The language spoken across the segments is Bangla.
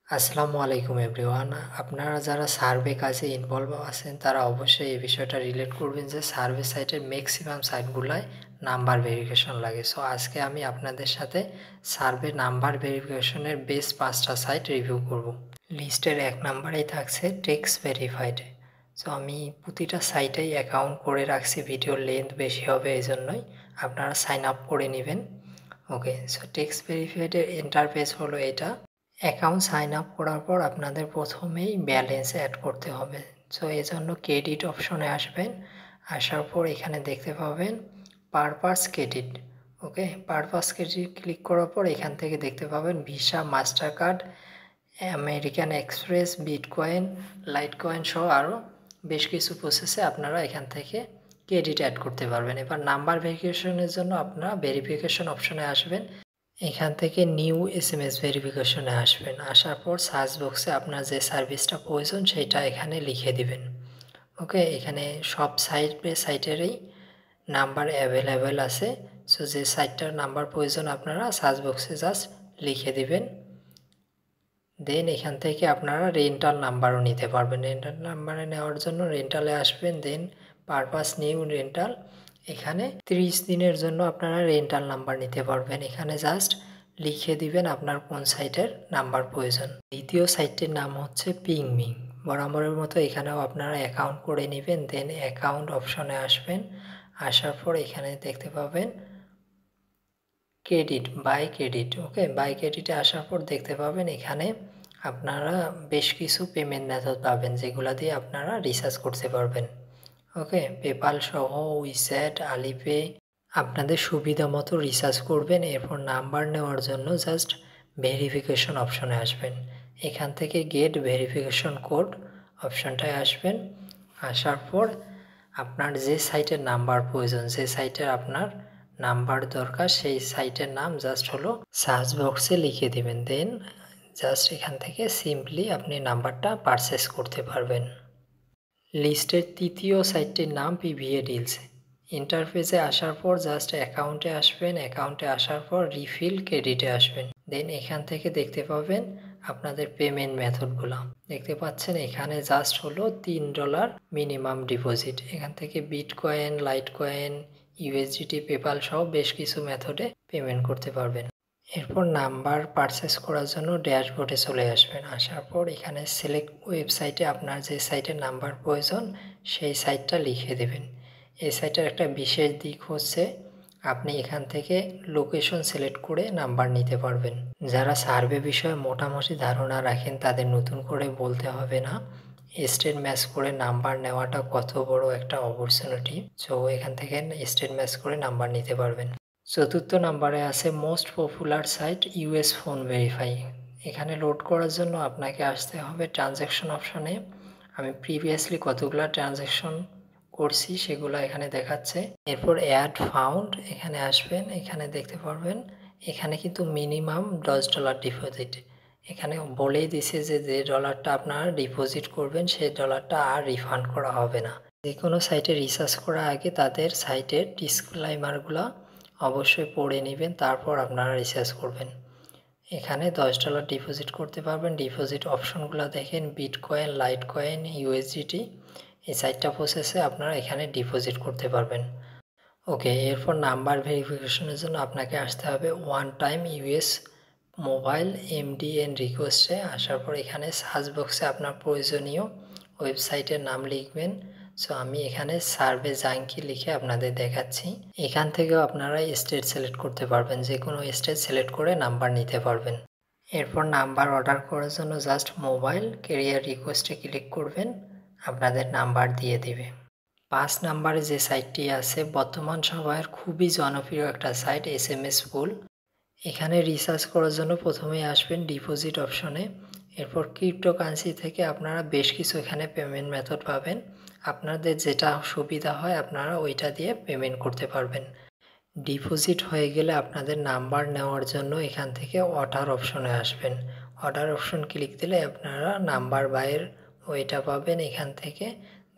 আসসালামু আলাইকুম এভরিওয়ান। আপনারা যারা সার্ভে কাজে ইনভলভ আছেন তারা অবশ্যই এই বিষয়টা রিলেট করবেন যে সার্ভে সাইটের ম্যাক্সিমাম সাইটগুলায় নাম্বার ভেরিফিকেশন লাগে। সো আজকে আমি আপনাদের সাথে সার্ভে নাম্বার ভেরিফিকেশনের বেস্ট 5টা সাইট রিভিউ করব। লিস্টের 1 নাম্বারেই থাকছে টেক্স ভেরিফাইড। সো আমি প্রতিটা সাইটেই অ্যাকাউন্ট করে রাখছি, ভিডিওর লেন্থ বেশি হবে এই জন্যই। আপনারা সাইন আপ করে নেবেন। ওকে, সো টেক্স ভেরিফাইডের ইন্টারফেস হলো এটা। অ্যাকাউন্ট সাইন আপ করার পর আপনাদের প্রথমেই ব্যালেন্স অ্যাড করতে হবে। সো এই জন্য ক্রেডিট অপশনে আসবেন। আসার পর এখানে দেখতে পাবেন পারপাস ক্রেডিট। ওকে, পারপাস ক্রেডিট ক্লিক করার পর এখান থেকে দেখতে পাবেন visa, master card, American express, bitcoin, Litecoin সহ আরও বেশ কিছু প্রসেসে আপনারা এখান থেকে ক্রেডিট অ্যাড করতে পারবেন। এবার নাম্বার ভেরিফিকেশনের জন্য আপনারা ভেরিফিকেশন অপশনে আসবেন। এখান থেকে নিউ এসএমএস ভেরিফিকেশনে আসবেন। আসার পর সার্চ বক্সে আপনার যে সার্ভিসটা প্রয়োজন সেটা এখানে লিখে দিবেন। ওকে, এখানে সব সাইটেরই নাম্বার অ্যাভেলেবেল আছে। সো যে সাইটটার নাম্বার প্রয়োজন আপনারা সার্চ বক্সে জাস্ট লিখে দিবেন। দেন এখান থেকে আপনারা রেন্টাল নাম্বারও নিতে পারবেন। রেন্টাল নাম্বারে নেওয়ার জন্য রেন্টালে আসবেন। দেন পারপাস নিউ রেন্টাল, এখানে 30 দিনের জন্য আপনারা রেন্টাল নাম্বার নিতে পারবেন। এখানে জাস্ট লিখে দিবেন আপনার কোন সাইটের নাম্বার প্রয়োজন। দ্বিতীয় সাইটটির নাম হচ্ছে পিংমি। বরাবরের মতো এখানেও আপনারা অ্যাকাউন্ট করে নেবেন। দেন অ্যাকাউন্ট অপশনে আসবেন। আসার পর এখানে দেখতে পাবেন credit, buy credit. Okay, buy ক্রেডিটে আসার পর দেখতে পাবেন এখানে আপনারা বেশ কিছু পেমেন্ট মেথড পাবেন যেগুলো দিয়ে আপনারা রিচার্জ করতে পারবেন। ওকে, পেপাল সহ, উইস্যাট, আলিপে আপনাদের সুবিধা মতো রিচার্জ করবেন। এরপর নাম্বার নেওয়ার জন্য জাস্ট ভেরিফিকেশন অপশনে আসবেন। এখান থেকে গেট ভেরিফিকেশন কোড অপশনটায় আসবেন। আসার পর আপনার যে সাইটের নাম্বার প্রয়োজন, যে সাইটের আপনার নাম্বার দরকার সেই সাইটের নাম জাস্ট হলো সার্চ বক্সে লিখে দেবেন। দেন জাস্ট এখান থেকে সিম্পলি আপনি নাম্বারটা পারচেস করতে পারবেন। লিস্টের তৃতীয় সাইটটির নাম পিভিএ ডিলস। ইন্টারফেসে আসার পর জাস্ট অ্যাকাউন্টে আসবেন। অ্যাকাউন্টে আসার পর রিফিল ক্রেডিটে আসবেন। দেন এখান থেকে দেখতে পাবেন আপনাদের পেমেন্ট মেথডগুলো দেখতে পাচ্ছেন। এখানে জাস্ট হলো $3 মিনিমাম ডিপোজিট। এখান থেকে বিটকয়েন, লাইটকয়েন, ইউএসডিটি, পেপাল সহ বেশ কিছু মেথডে পেমেন্ট করতে পারবেন। এরপর নাম্বার পারচেস করার জন্য ড্যাশবোর্ডে চলে আসবেন। আসার পর এখানে সিলেক্ট ওয়েবসাইটে আপনার যে সাইটের নাম্বার প্রয়োজন সেই সাইটটা লিখে দেবেন। এই সাইটের একটা বিশেষ দিক হচ্ছে আপনি এখান থেকে লোকেশন সিলেক্ট করে নাম্বার নিতে পারবেন। যারা সার্ভে বিষয়ে মোটামুটি ধারণা রাখেন তাদের নতুন করে বলতে হবে না, স্টেট ম্যাচ করে নাম্বার নেওয়াটা কত বড় একটা অপরচুনিটি। সো এখান থেকে স্টেট ম্যাচ করে নাম্বার নিতে পারবেন। চতুর্থ নাম্বারে আছে most popular site US phone verify. এখানে লোড করার জন্য আপনাকে আসতে হবে ট্রানজ্যাকশন অপশনে। আমি প্রিভিয়াসলি কতগুলো ট্রানজ্যাকশন করছি সেগুলো এখানে দেখাচ্ছে। এরপর অ্যাড ফাউন্ড, এখানে আসবেন। এখানে দেখতে পারবেন এখানে কিন্তু মিনিমাম $10 ডিপোজিট। এখানে বলেই দিছে যে যে ডলারটা আপনারা ডিপোজিট করবেন সেই ডলারটা আর রিফান্ড করা হবে না। যে কোনো সাইটে রিসার্চ করার আগে তাদের সাইটের ডিসক্লাইমারগুলো অবশ্যই পড়ে নেবেন, তারপর আপনারা রিচার্জ করবেন। এখানে $10 ডিপোজিট করতে পারবেন। ডিপোজিট অপশনগুলো দেখেন, বিটকয়েন, লাইটকয়েন, ইউএসডিটি, এই সাইটটা প্রসেসে আপনারা এখানে ডিপোজিট করতে পারবেন। ওকে, এরপর নাম্বার ভেরিফিকেশনের জন্য আপনাকে আসতে হবে one time US mobile MDN রিকোয়েস্টে। আসার পর এখানে সার্চ বক্সে আপনার প্রয়োজনীয় ওয়েবসাইটের নাম লিখবেন। সো আমি এখানে সার্ভে জাঙ্কি লিখে আপনাদের দেখাচ্ছি। এখান থেকেও আপনারা স্টেট সিলেক্ট করতে পারবেন, যে কোনো স্টেট সিলেক্ট করে নাম্বার নিতে পারবেন। এরপর নাম্বার অর্ডার করার জন্য জাস্ট মোবাইল ক্যারিয়ার রিকোয়েস্টে ক্লিক করবেন, আপনাদের নাম্বার দিয়ে দেবে। 5 নাম্বারে যে সাইটটি আছে বর্তমান সময়ের খুবই জনপ্রিয় একটা সাইট এসএমএস পুল। এখানে রিসার্চ করার জন্য প্রথমেই আসবেন ডিপোজিট অপশনে। এরপর ক্রিপ্টোকারেন্সি থেকে আপনারা বেশ কিছু এখানে পেমেন্ট মেথড পাবেন। আপনাদের যেটা সুবিধা হয় আপনারা ওইটা দিয়ে পেমেন্ট করতে পারবেন। ডিপোজিট হয়ে গেলে আপনাদের নাম্বার নেওয়ার জন্য এখান থেকে অর্ডার অপশনে আসবেন। অর্ডার অপশন ক্লিক দিলে আপনারা নাম্বার বাইয়ের ওইটা পাবেন। এখান থেকে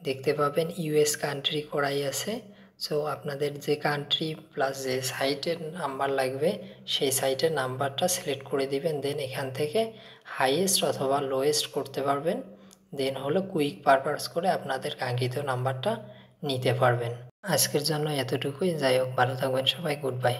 দেখতে পাবেন ইউএস কান্ট্রি করাই আছে। সো আপনাদের যে কান্ট্রি প্লাস যে সাইটের নাম্বার লাগবে সেই সাইটের নাম্বারটা সিলেক্ট করে দিবেন। দেন এখান থেকে হাইয়েস্ট অথবা লোয়েস্ট করতে পারবেন। দেন হলো কুইক পারপাস করে আপনাদের কাঙ্ক্ষিত নাম্বারটা নিতে পারবেন। আজকের জন্য এতটুকুই। যাই হোক, ভালো থাকবেন সবাই। Good bye.